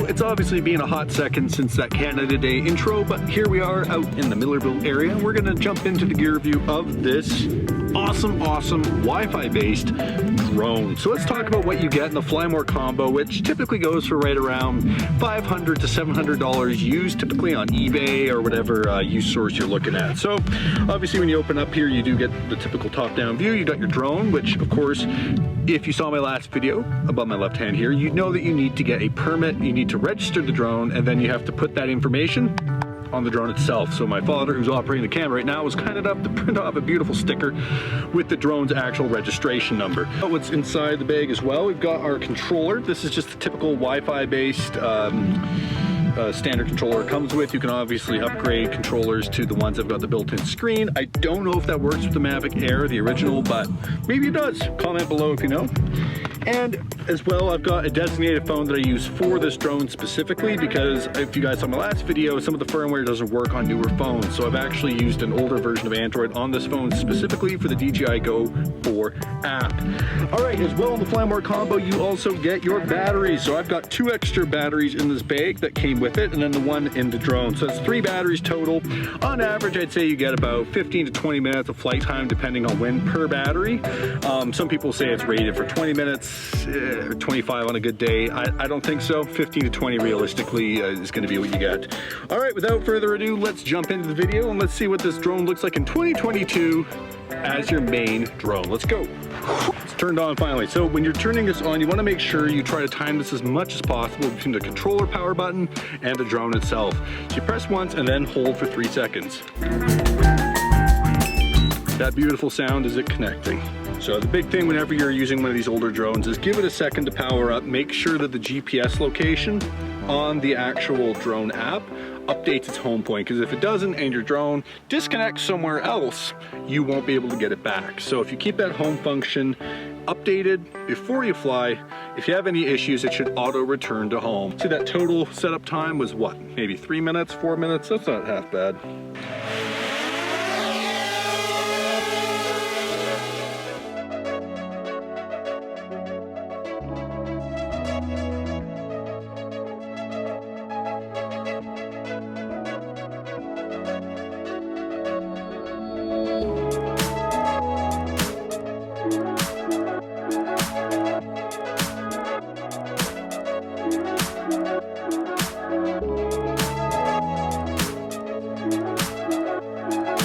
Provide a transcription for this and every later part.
it's obviously been a hot second since that Canada Day intro, but here we are out in the Millerville area. We're gonna jump into the gear review of this awesome Wi-Fi based drone. So let's talk about what you get in the Fly More combo, which typically goes for right around $500 to $700 used, typically on eBay or whatever use source you're looking at. So obviously when you open up here, you do get the typical top-down view. You got your drone, which of course, if you saw my last video above my left hand here, you know that you need to get a permit, you need to register the drone, and then you have to put that information on the drone itself. So my father, who's operating the camera right now, was kind enough to print off a beautiful sticker with the drone's actual registration number. What's inside the bag as well, we've got our controller. This is just the typical Wi-Fi based standard controller it comes with. You can obviously upgrade controllers to the ones that have got the built-in screen. I don't know if that works with the Mavic Air, the original, but maybe it does. Comment below if you know. And as well, I've got a designated phone that I use for this drone specifically, because if you guys saw my last video, some of the firmware doesn't work on newer phones. So I've actually used an older version of Android on this phone specifically for the DJI Go 4 app. All right, as well in the Fly More combo, you also get your batteries. So I've got 2 extra batteries in this bag that came with it, and then the one in the drone. So it's 3 batteries total. On average, I'd say you get about 15 to 20 minutes of flight time, depending on when per battery. Some people say it's rated for 20 minutes, 25 on a good day. I don't think so. 15 to 20 realistically is going to be what you get. All right, without further ado, let's jump into the video and let's see what this drone looks like in 2022 as your main drone. Let's go. It's turned on finally. So when you're turning this on, you want to make sure you try to time this as much as possible between the controller power button and the drone itself. So you press once and then hold for 3 seconds. That beautiful sound is it connecting. So the big thing whenever you're using one of these older drones is give it a second to power up. Make sure that the GPS location on the actual drone app updates its home point, because if it doesn't and your drone disconnects somewhere else, you won't be able to get it back. So if you keep that home function updated before you fly, if you have any issues, it should auto return to home. See, that total setup time was what? Maybe 3 minutes, 4 minutes? That's not half bad.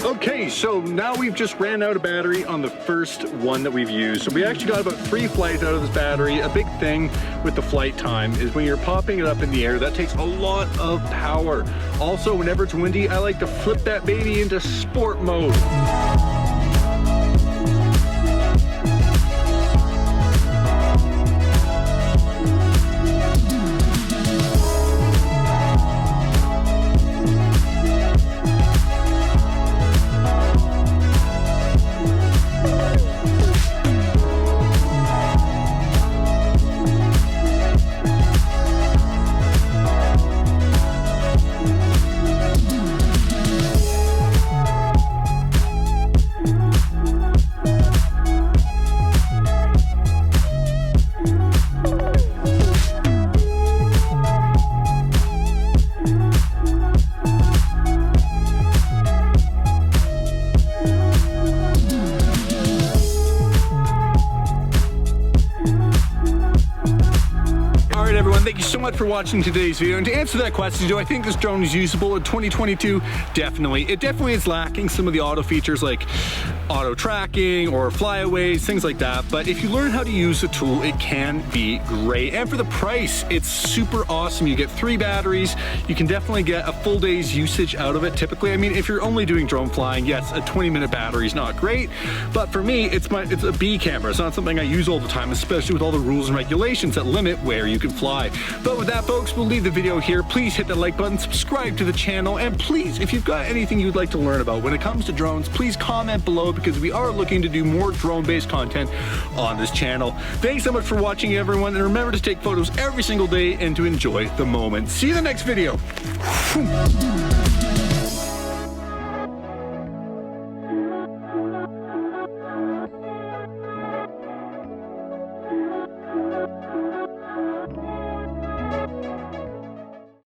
Okay, so now we've just ran out of battery on the first one that we've used. So we actually got about 3 flights out of this battery. A big thing with the flight time is when you're popping it up in the air, that takes a lot of power. Also, whenever it's windy, I like to flip that baby into sport mode. Thank you so much for watching today's video. And to answer that question, do I think this drone is usable in 2022? Definitely. It definitely is lacking some of the auto features like auto tracking or flyaways, things like that. But if you learn how to use the tool, it can be great. And for the price, it's super awesome. You get 3 batteries. You can definitely get a full day's usage out of it. Typically, I mean, if you're only doing drone flying, yes, a 20-minute battery is not great. But for me, it's a B camera. It's not something I use all the time, especially with all the rules and regulations that limit where you can fly. But with that, folks, we'll leave the video here. Please hit that like button, subscribe to the channel, and please, if you've got anything you'd like to learn about when it comes to drones, please comment below, because we are looking to do more drone-based content on this channel. Thanks so much for watching, everyone, and remember to take photos every single day and to enjoy the moment. See you in the next video.